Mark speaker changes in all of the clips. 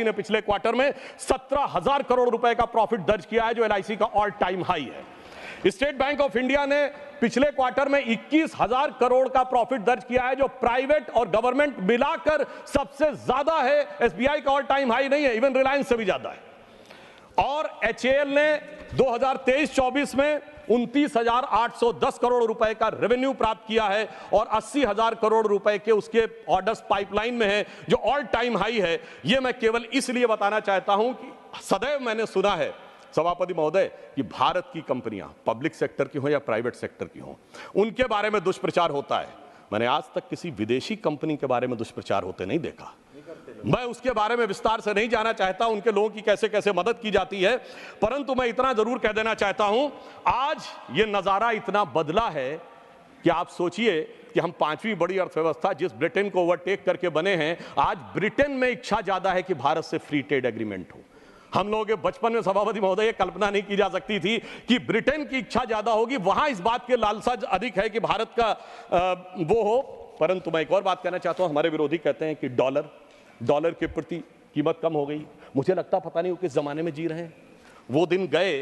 Speaker 1: ने पिछले क्वार्टर में 17,000 करोड़ रुपए का प्रॉफिट दर्ज किया है, जो एलआईसी का ऑल टाइम हाई है। स्टेट बैंक ऑफ इंडिया ने पिछले क्वार्टर में 21,000 करोड़ का प्रॉफिट दर्ज किया है, जो प्राइवेट और गवर्नमेंट मिलाकर सबसे ज्यादा है। एसबीआई का ऑल टाइम हाई नहीं है, इवन रिलायंस से भी ज्यादा है। और एचएएल ने 2023-24 में 29,810 करोड़ रुपए का रेवेन्यू प्राप्त किया है और 80,000 करोड़ रुपए के उसके ऑर्डर्स पाइपलाइन में है, जो ऑल टाइम हाई है। यह मैं केवल इसलिए बताना चाहता हूं कि सदैव मैंने सुना है सभापति महोदय कि भारत की कंपनियां पब्लिक सेक्टर की हो या प्राइवेट सेक्टर की हो, उनके बारे में दुष्प्रचार होता है। मैंने आज तक किसी विदेशी कंपनी के बारे में दुष्प्रचार होते नहीं देखा। मैं उसके बारे में विस्तार से नहीं जाना चाहता, उनके लोगों की कैसे कैसे मदद की जाती है, परंतु मैं इतना जरूर कह देना चाहता हूं, आज ये नजारा इतना बदला है कि आप सोचिए कि हम 5वीं बड़ी अर्थव्यवस्था जिस ब्रिटेन को ओवरटेक करके बने हैं, आज ब्रिटेन में इच्छा ज्यादा है कि भारत से फ्री ट्रेड एग्रीमेंट हो। हम लोगों के बचपन में सभापति महोदय ये कल्पना नहीं की जा सकती थी कि ब्रिटेन की इच्छा ज्यादा होगी, वहां इस बात के लालसा अधिक है कि भारत का वो हो। परंतु मैं एक और बात कहना चाहता हूं, हमारे विरोधी कहते हैं कि डॉलर के प्रति कीमत कम हो गई। मुझे लगता पता नहीं वो किस जमाने में जी रहे हैं। वो दिन गए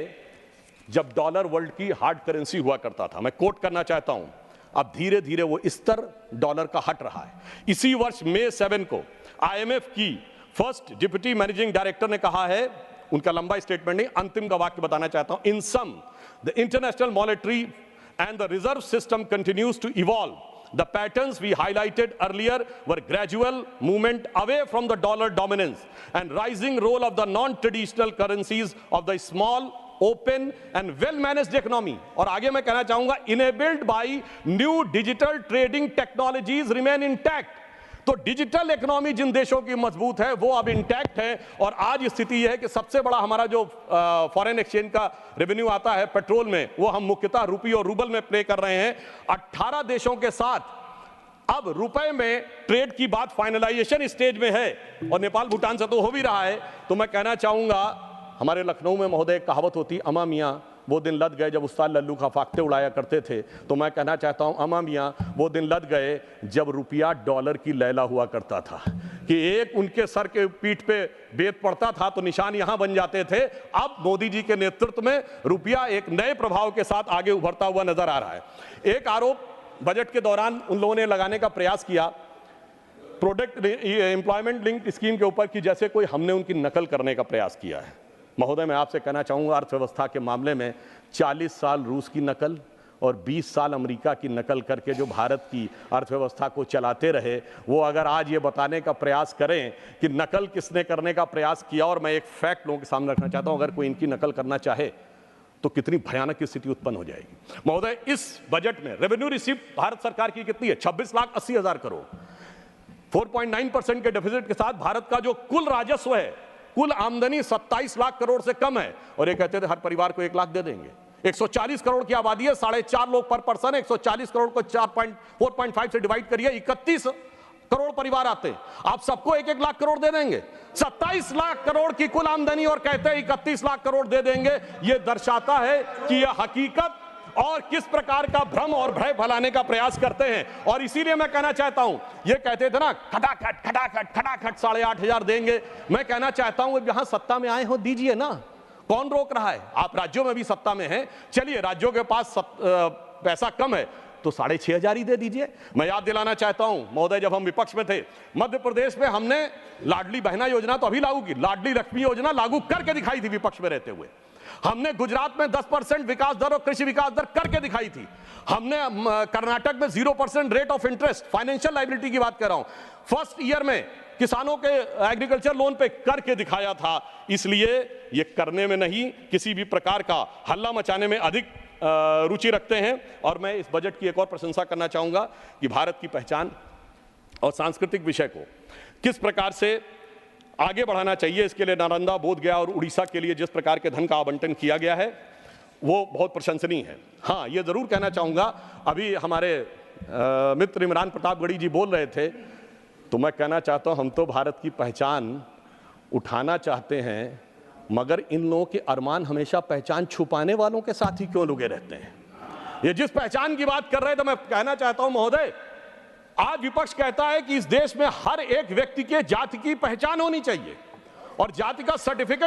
Speaker 1: जब डॉलर वर्ल्ड की हार्ड करेंसी हुआ करता था। मैं कोट करना चाहता हूं, अब धीरे धीरे वो स्तर डॉलर का हट रहा है। इसी वर्ष मई 7 को आईएमएफ की फर्स्ट डिप्टी मैनेजिंग डायरेक्टर ने कहा है, उनका लंबा स्टेटमेंट नहीं, अंतिम का वाक्य बताना चाहता हूं, in sum the international monetary and the reserve system continues to evolve. The patterns we highlighted earlier were gradual movement away from the dollar dominance and rising role of the non-traditional currencies of the small, open and well-managed economy. और आगे मैं कहना चाहूंगा, enabled by new digital trading technologies remain intact. तो digital economy जिन देशों की मजबूत है वो अब इंटैक्ट है। और आज स्थिति यह है कि सबसे बड़ा हमारा जो फॉरेन एक्सचेंज का रेवेन्यू आता है पेट्रोल में, वो हम मुख्यतः रुपये और रूबल में प्ले कर रहे हैं। 18 देशों के साथ अब रुपए में ट्रेड की बात फाइनलाइजेशन स्टेज में है और नेपाल भूटान से तो हो भी रहा है। तो मैं कहना चाहूंगा, हमारे लखनऊ में महोदय कहावत होती, अमा मियाँ वो दिन लद गए जब उस्ताद लल्लू का फाख्ते उड़ाया करते थे। तो मैं कहना चाहता हूं, अमा मियाँ वो दिन लद गए जब रुपया डॉलर की लैला हुआ करता था, कि एक उनके सर के पीठ पे बेत पड़ता था तो निशान यहां बन जाते थे। अब मोदी जी के नेतृत्व में रुपया एक नए प्रभाव के साथ आगे उभरता हुआ नजर आ रहा है। एक आरोप बजट के दौरान उन लोगों ने लगाने का प्रयास किया प्रोडक्ट एम्प्लॉयमेंट लिंक्ड स्कीम के ऊपर, कि जैसे कोई हमने उनकी नकल करने का प्रयास किया है। महोदय, मैं आपसे कहना चाहूंगा, अर्थव्यवस्था के मामले में 40 साल रूस की नकल और 20 साल अमेरिका की नकल करके जो भारत की अर्थव्यवस्था को चलाते रहे, वो अगर आज ये बताने का प्रयास करें कि नकल किसने करने का प्रयास किया, और मैं एक फैक्ट लोगों के सामने रखना चाहता हूं, अगर कोई इनकी नकल करना चाहे तो कितनी भयानक स्थिति उत्पन्न हो जाएगी। महोदय, इस बजट में रेवेन्यू रिसीप्ट भारत सरकार की कितनी है? 26,80,000 करोड़। 4.9% के डेफिसिट के साथ भारत का जो कुल राजस्व है, कुल आमदनी 27 लाख करोड़ से कम है। और ये कहते थे हर परिवार को 1 लाख दे देंगे। 140 करोड़ की आबादी है, 4.5 लोग पर पर्सन है। 140 करोड़ को 4.5 से डिवाइड करिए, 31 करोड़ परिवार आते हैं। आप सबको 1-1 लाख करोड़ दे देंगे। 27 लाख करोड़ की कुल आमदनी और कहते हैं 31 लाख करोड़ दे देंगे। यह दर्शाता है कि यह हकीकत और किस प्रकार का भ्रम और भय फैलाने का प्रयास करते हैं। और इसीलिए मैं कहना चाहता हूं, ये कहते थे ना खटाखट 8,500 देंगे। मैं कहना चाहता हूं, यहां सत्ता में आए हो, दीजिए ना, कौन रोक रहा है? आप राज्यों में भी सत्ता में हैं, चलिए राज्यों के पास पैसा कम है तो 6,500 ही दे दीजिए। मैं याद दिलाना चाहता हूं महोदय, जब हम विपक्ष में थे, मध्य प्रदेश में हमने लाडली बहना योजना तो अभी लागू की, लाडली लक्ष्मी योजना लागू करके दिखाई थी विपक्ष में रहते हुए। हमने गुजरात में 10% विकास दर और कृषि विकास दर करके दिखाई थी। हमने कर्नाटक में 0% rate of interest, financial liability की बात कर रहा हूं, फर्स्ट ईयर में किसानों के एग्रीकल्चर लोन पे करके दिखाया था। इसलिए ये करने में नहीं, किसी भी प्रकार का हल्ला मचाने में अधिक रुचि रखते हैं। और मैं इस बजट की एक और प्रशंसा करना चाहूंगा कि भारत की पहचान और सांस्कृतिक विषय को किस प्रकार से आगे बढ़ाना चाहिए, इसके लिए नालंदा, बोध गया और उड़ीसा के लिए जिस प्रकार के धन का आवंटन किया गया है, वो बहुत प्रशंसनीय है। हाँ, ये जरूर कहना चाहूंगा, अभी हमारे मित्र इमरान प्रतापगढ़ी जी बोल रहे थे, तो मैं कहना चाहता हूं, हम तो भारत की पहचान उठाना चाहते हैं, मगर इन लोगों के अरमान हमेशा पहचान छुपाने वालों के साथ ही क्यों लुके रहते हैं? ये जिस पहचान की बात कर रहे हैं, तो मैं कहना चाहता हूं महोदय, आज विपक्ष कहता है कि इस देश में हर एक व्यक्ति के जाति की पहचान होनी चाहिए। और जाति का सर्टिफिकेट